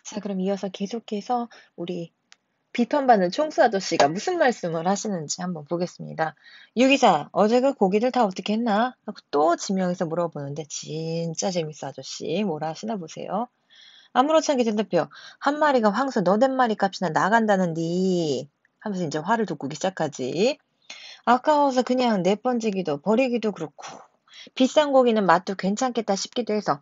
자, 그럼 이어서 계속해서 우리 비판받는 총수 아저씨가 무슨 말씀을 하시는지 한번 보겠습니다. 유기사, 어제 그 고기들 다 어떻게 했나? 하고 또 지명해서 물어보는데 진짜 재밌어 아저씨. 뭐라 하시나 보세요. 아무렇지 않게 대답해요. 한 마리가 황소 너댓 마리 값이나 나간다는디 하면서 이제 화를 돋구기 시작하지. 아까워서 그냥 내번지기도 버리기도 그렇고 비싼 고기는 맛도 괜찮겠다 싶기도 해서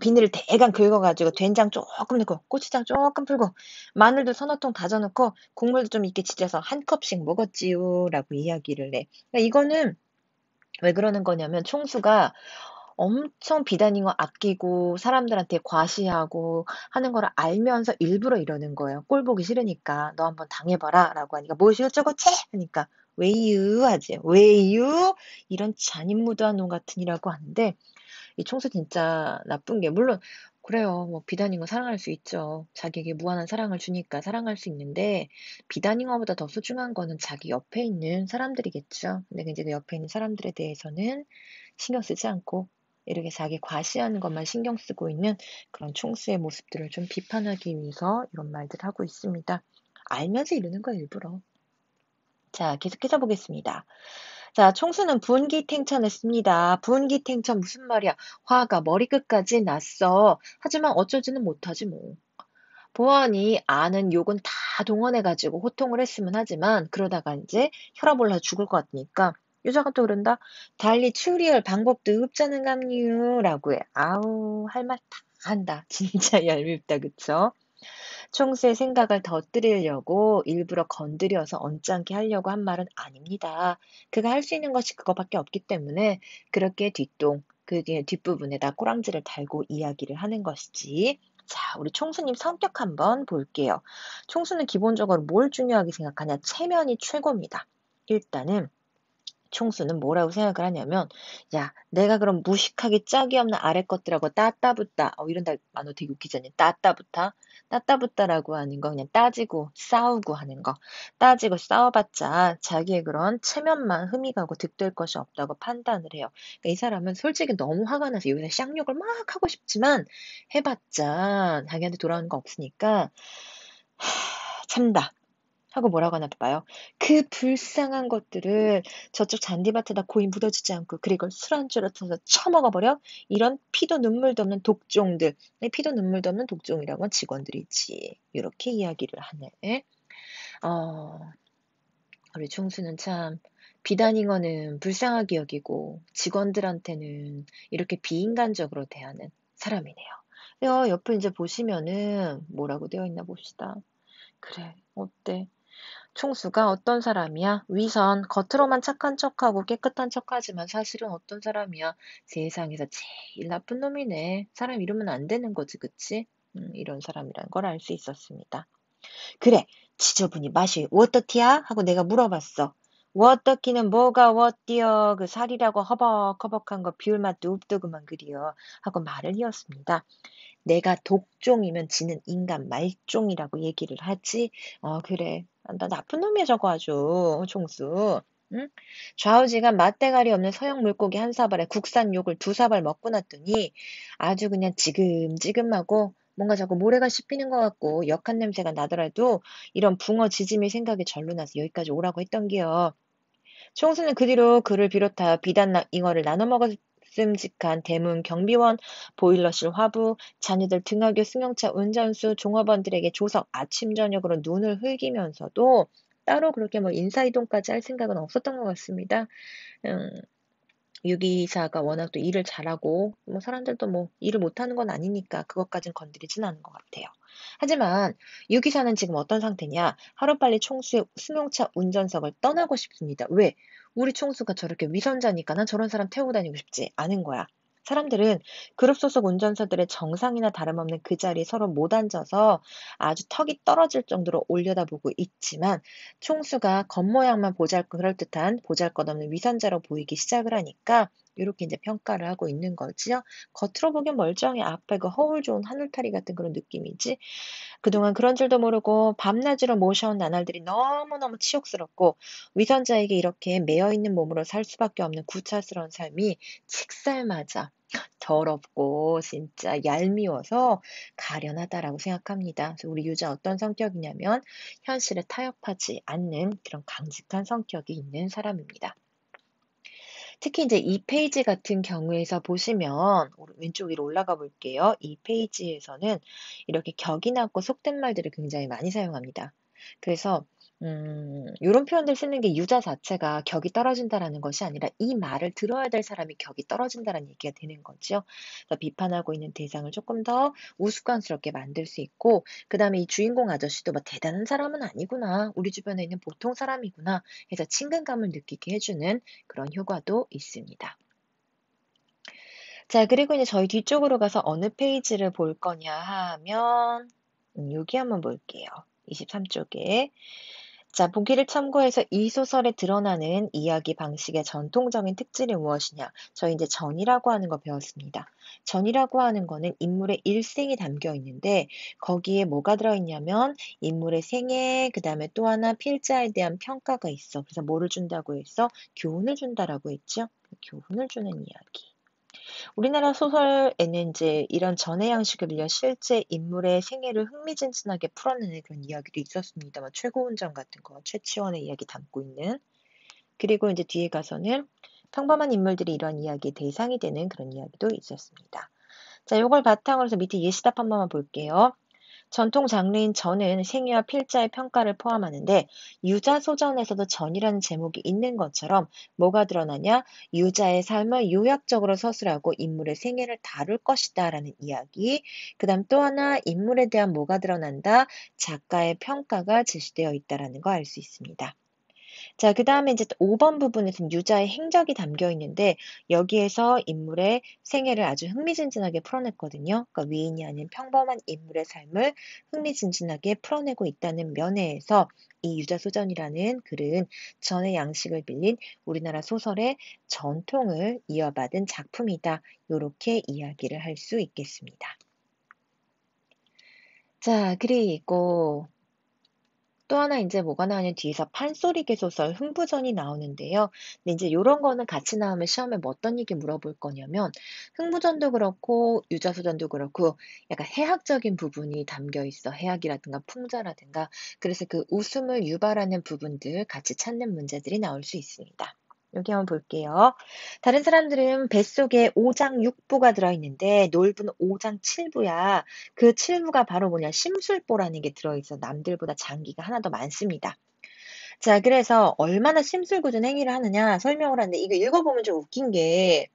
비닐을 대강 긁어가지고 된장 조금 넣고 고추장 조금 풀고 마늘도 서너 통 다져놓고 국물도 좀 있게 지져서 한 컵씩 먹었지요 라고 이야기를 해. 그러니까 이거는 왜 그러는 거냐면 총수가 엄청 비단인 거 아끼고 사람들한테 과시하고 하는 걸 알면서 일부러 이러는 거예요. 꼴 보기 싫으니까 너 한번 당해봐라 라고 하니까 무엇이 어쩌고채 하니까 왜유 하지. 왜유 이런 잔인무도한 놈 같으니라고 하는데 이 총수 진짜 나쁜 게 물론 그래요. 뭐 비단잉어 사랑할 수 있죠. 자기에게 무한한 사랑을 주니까 사랑할 수 있는데 비단잉어보다 더 소중한 거는 자기 옆에 있는 사람들이겠죠. 근데 이제 그 옆에 있는 사람들에 대해서는 신경 쓰지 않고 이렇게 자기 과시하는 것만 신경 쓰고 있는 그런 총수의 모습들을 좀 비판하기 위해서 이런 말들을 하고 있습니다. 알면서 이러는 거 일부러. 자, 계속해서 보겠습니다. 자, 총수는 분기탱천했습니다. 분기탱천 무슨 말이야? 화가 머리끝까지 났어. 하지만 어쩌지는 못하지 뭐. 보안이 아는 욕은 다 동원해가지고 호통을 했으면 하지만 그러다가 이제 혈압 올라 죽을 것 같으니까 여자가 또 그런다. 달리 추리할 방법도 없자는 감유라고 해. 아우 할 말 다 한다. 진짜 얄밉다 그쵸? 총수의 생각을 덧드리려고 일부러 건드려서 언짢게 하려고 한 말은 아닙니다. 그가 할 수 있는 것이 그거밖에 없기 때문에 그렇게 그게 뒷부분에다 꼬랑지를 달고 이야기를 하는 것이지. 자, 우리 총수님 성격 한번 볼게요. 총수는 기본적으로 뭘 중요하게 생각하냐? 체면이 최고입니다. 일단은 총수는 뭐라고 생각을 하냐면, 야, 내가 그럼 무식하게 짝이 없는 아래 것들하고 따따붙다. 이런 단어 되게 웃기잖아요. 따따붙다. 따따붙다라고 하는 거 그냥 따지고 싸우고 하는 거. 따지고 싸워봤자 자기의 그런 체면만 흠이 가고 득될 것이 없다고 판단을 해요. 그러니까 이 사람은 솔직히 너무 화가 나서 여기서 쌍욕을 막 하고 싶지만 해봤자 자기한테 돌아오는 거 없으니까 참다. 하고 뭐라고 하나 봐요. 그 불쌍한 것들을 저쪽 잔디밭에다 고이 묻어주지 않고 그리고 술안주로 터서 처먹어버려? 이런 피도 눈물도 없는 독종들. 피도 눈물도 없는 독종이라고 한 직원들이지. 이렇게 이야기를 하네. 어, 우리 충수는 참 비단잉어는 불쌍하게 여기고 직원들한테는 이렇게 비인간적으로 대하는 사람이네요. 옆에 이제 보시면은 뭐라고 되어 있나 봅시다. 그래, 어때? 총수가 어떤 사람이야? 위선, 겉으로만 착한 척하고 깨끗한 척하지만 사실은 어떤 사람이야? 세상에서 제일 나쁜 놈이네. 사람 이러면 안 되는 거지, 그치? 이런 사람이란 걸 알 수 있었습니다. 그래, 지저분이 맛이 어떻디야? 하고 내가 물어봤어. 워떡기는 뭐가 워띠어? 그 살이라고 허벅허벅한 거 비울 맛도 없더구만 그리여. 하고 말을 이었습니다. 내가 독종이면 지는 인간 말종이라고 얘기를 하지. 그래. 나 나쁜 놈이야, 저거 아주. 총수. 응? 좌우지간 맛대가리 없는 서양 물고기 한 사발에 국산 욕을 두 사발 먹고 났더니 아주 그냥 지금지금하고 뭔가 자꾸 모래가 씹히는 것 같고 역한 냄새가 나더라도 이런 붕어 지짐이 생각이 절로 나서 여기까지 오라고 했던기요. 총수는 그 뒤로 그를 비롯하여 비단 잉어를 나눠 먹었음직한 대문 경비원, 보일러실 화부, 자녀들 등하교 승용차 운전수, 종업원들에게 조석 아침 저녁으로 눈을 흘기면서도 따로 그렇게 뭐 인사이동까지 할 생각은 없었던 것 같습니다. 음, 유기사가 워낙 또 일을 잘하고 뭐 사람들도 뭐 일을 못하는 건 아니니까 그것까진 건드리진 않은 것 같아요. 하지만 유기사는 지금 어떤 상태냐? 하루빨리 총수의 승용차 운전석을 떠나고 싶습니다. 왜? 우리 총수가 저렇게 위선자니까 난 저런 사람 태우고 다니고 싶지 않은 거야. 사람들은 그룹 소속 운전사들의 정상이나 다름없는 그 자리에 서로 못 앉아서 아주 턱이 떨어질 정도로 올려다보고 있지만 총수가 겉모양만 그럴듯한 보잘것없는 위선자로 보이기 시작을 하니까 이렇게 이제 평가를 하고 있는 거지요. 겉으로 보기엔 멀쩡해. 앞에 그 허울 좋은 하늘타리 같은 그런 느낌이지. 그동안 그런 줄도 모르고 밤낮으로 모셔온 나날들이 너무너무 치욕스럽고 위선자에게 이렇게 매여있는 몸으로 살 수밖에 없는 구차스러운 삶이 칙살맞아 더럽고 진짜 얄미워서 가련하다라고 생각합니다. 그래서 우리 유자 어떤 성격이냐면 현실에 타협하지 않는 그런 강직한 성격이 있는 사람입니다. 특히 이제 이 페이지 같은 경우에서 보시면 왼쪽 위로 올라가 볼게요. 이 페이지에서는 이렇게 격이 낮고 속된 말들을 굉장히 많이 사용합니다. 그래서 요런 표현들 쓰는 게 유자 자체가 격이 떨어진다라는 것이 아니라 이 말을 들어야 될 사람이 격이 떨어진다라는 얘기가 되는 거죠. 그래서 비판하고 있는 대상을 조금 더 우스꽝스럽게 만들 수 있고 그다음에 이 주인공 아저씨도 뭐 대단한 사람은 아니구나. 우리 주변에 있는 보통 사람이구나 해서 친근감을 느끼게 해주는 그런 효과도 있습니다. 자, 그리고 이제 저희 뒤쪽으로 가서 어느 페이지를 볼 거냐 하면 여기 한번 볼게요. 23쪽에. 자, 보기를 참고해서 이 소설에 드러나는 이야기 방식의 전통적인 특질이 무엇이냐? 저희 이제 전이라고 하는 거 배웠습니다. 전이라고 하는 거는 인물의 일생이 담겨 있는데 거기에 뭐가 들어있냐면 인물의 생애, 그 다음에 또 하나 필자에 대한 평가가 있어. 그래서 뭐를 준다고 했어? 교훈을 준다라고 했죠? 교훈을 주는 이야기. 우리나라 소설에는 이제 이런 전해 양식을 빌려 실제 인물의 생애를 흥미진진하게 풀어내는 그런 이야기도 있었습니다. 뭐 최고운전 같은 거, 최치원의 이야기 담고 있는. 그리고 이제 뒤에 가서는 평범한 인물들이 이런 이야기의 대상이 되는 그런 이야기도 있었습니다. 자, 요걸 바탕으로 해서 밑에 예시답 한 번만 볼게요. 전통 장르인 전은 생애와 필자의 평가를 포함하는데 유자소전에서도 전이라는 제목이 있는 것처럼 뭐가 드러나냐? 유자의 삶을 요약적으로 서술하고 인물의 생애를 다룰 것이다 라는 이야기. 그 다음 또 하나 인물에 대한 뭐가 드러난다? 작가의 평가가 제시되어 있다는 거 알 수 있습니다. 자, 그 다음에 이제 5번 부분에서는 유자의 행적이 담겨 있는데 여기에서 인물의 생애를 아주 흥미진진하게 풀어냈거든요. 그러니까 위인이 아닌 평범한 인물의 삶을 흥미진진하게 풀어내고 있다는 면에서 이 유자소전이라는 글은 전의 양식을 빌린 우리나라 소설의 전통을 이어받은 작품이다. 이렇게 이야기를 할 수 있겠습니다. 자, 그리고 또 하나 이제 뭐가 나오냐면 뒤에서 판소리개 소설 흥부전이 나오는데요. 근데 이제 요런 거는 같이 나오면 시험에 뭐 어떤 얘기 물어볼 거냐면 흥부전도 그렇고 유자소전도 그렇고 약간 해학적인 부분이 담겨 있어. 해학이라든가 풍자라든가. 그래서 그 웃음을 유발하는 부분들 같이 찾는 문제들이 나올 수 있습니다. 여기 한번 볼게요. 다른 사람들은 뱃속에 5장 6부가 들어있는데 놀부는 5장 7부야. 그 7부가 바로 뭐냐 심술보라는 게 들어있어. 남들보다 장기가 하나 더 많습니다. 자, 그래서 얼마나 심술궂은 행위를 하느냐 설명을 하는데 이거 읽어보면 좀 웃긴 게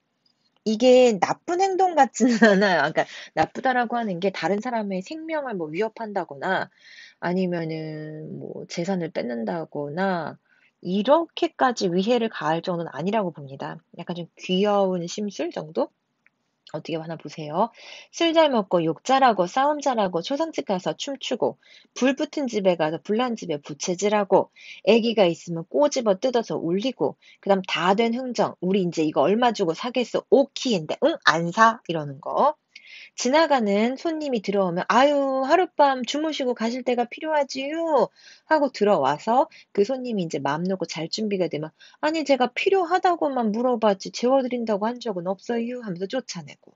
이게 나쁜 행동 같지는 않아요. 그러니까 나쁘다라고 하는 게 다른 사람의 생명을 뭐 위협한다거나 아니면은 뭐 재산을 뺏는다거나 이렇게까지 위해를 가할 정도는 아니라고 봅니다. 약간 좀 귀여운 심술 정도? 어떻게 하나 보세요. 술 잘 먹고 욕 잘하고 싸움 잘하고 초상집 가서 춤추고 불 붙은 집에 가서 불난 집에 부채질하고 애기가 있으면 꼬집어 뜯어서 울리고 그다음 다 된 흥정 우리 이제 이거 얼마 주고 사겠어 오키인데 응 안 사 이러는 거 지나가는 손님이 들어오면 아유 하룻밤 주무시고 가실 때가 필요하지요 하고 들어와서 그 손님이 이제 마음 놓고 잘 준비가 되면 아니 제가 필요하다고만 물어봤지 재워드린다고 한 적은 없어요 하면서 쫓아내고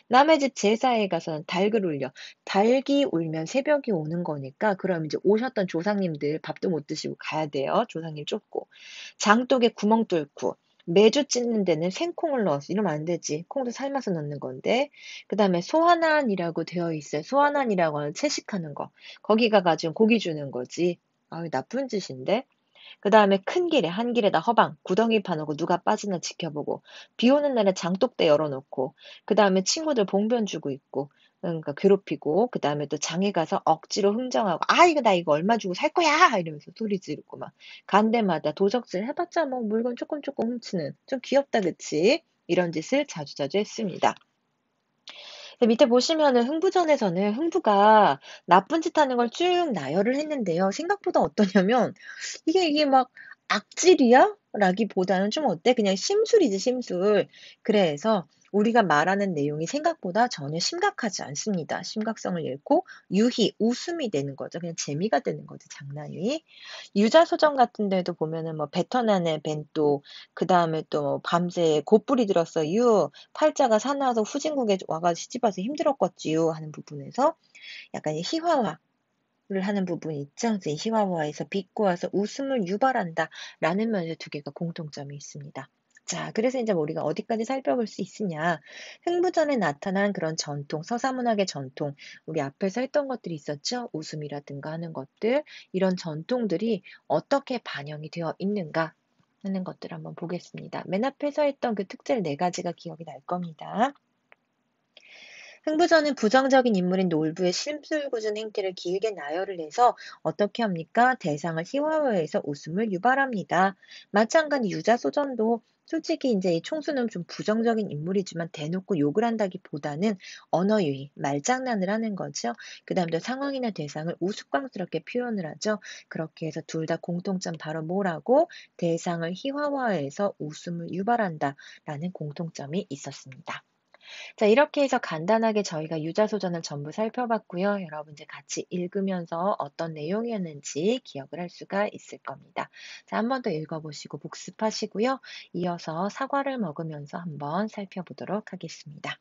남의 집 제사에 가서는 닭을 울려 닭이 울면 새벽이 오는 거니까 그럼 이제 오셨던 조상님들 밥도 못 드시고 가야 돼요 조상님 쫓고 장독에 구멍 뚫고 매주 찢는 데는 생콩을 넣어서 이러면 안 되지. 콩도 삶아서 넣는 건데. 그 다음에 소환안이라고 되어 있어요. 소환안이라고 하는 채식하는 거. 거기 가가지고 고기 주는 거지. 아유, 나쁜 짓인데. 그 다음에 큰 길에, 한 길에다 허방, 구덩이 파놓고 누가 빠지나 지켜보고, 비 오는 날에 장독대 열어놓고, 그 다음에 친구들 봉변 주고 있고, 그러니까 괴롭히고, 그 다음에 또 장에 가서 억지로 흥정하고, 아, 이거 나 이거 얼마 주고 살 거야! 이러면서 소리 지르고 막, 간 데마다 도적질 해봤자 뭐 물건 조금 조금 훔치는, 좀 귀엽다, 그치? 이런 짓을 자주자주 했습니다. 밑에 보시면은 흥부전에서는 흥부가 나쁜 짓 하는 걸 쭉 나열을 했는데요. 생각보다 어떠냐면 이게 막 악질이야? 라기보다는 좀 어때? 그냥 심술이지, 심술. 그래서 우리가 말하는 내용이 생각보다 전혀 심각하지 않습니다. 심각성을 잃고 유희, 웃음이 되는 거죠. 그냥 재미가 되는 거죠, 장난이. 유자소전 같은 데도 보면은 뭐 뱉어나네 벤또, 그다음에 또 밤새 곧불이 들었어 유, 팔자가 사나워서 후진국에 와가지고 시집와서 힘들었겠지요 하는 부분에서 약간 희화화 를 하는 부분이 있죠. 이제 희화화에서 비꼬아서 웃음을 유발한다 라는 면에서 두 개가 공통점이 있습니다. 자, 그래서 이제 우리가 어디까지 살펴볼 수 있으냐. 흥부전에 나타난 그런 전통, 서사문학의 전통, 우리 앞에서 했던 것들이 있었죠. 웃음이라든가 하는 것들, 이런 전통들이 어떻게 반영이 되어 있는가 하는 것들을 한번 보겠습니다. 맨 앞에서 했던 그 특질 네 가지가 기억이 날 겁니다. 흥부전은 부정적인 인물인 놀부의 심술궂은 행태를 길게 나열을 해서 어떻게 합니까? 대상을 희화화해서 웃음을 유발합니다. 마찬가지 유자소전도 솔직히 이제 이 총수는 좀 부정적인 인물이지만 대놓고 욕을 한다기보다는 언어 유희, 말장난을 하는 거죠. 그 다음 또 상황이나 대상을 우스꽝스럽게 표현을 하죠. 그렇게 해서 둘 다 공통점 바로 뭐라고? 대상을 희화화해서 웃음을 유발한다라는 공통점이 있었습니다. 자, 이렇게 해서 간단하게 저희가 유자소전을 전부 살펴봤고요. 여러분 이제 같이 읽으면서 어떤 내용이었는지 기억을 할 수가 있을 겁니다. 자, 한 번 더 읽어보시고 복습하시고요. 이어서 사과를 먹으면서 한번 살펴보도록 하겠습니다.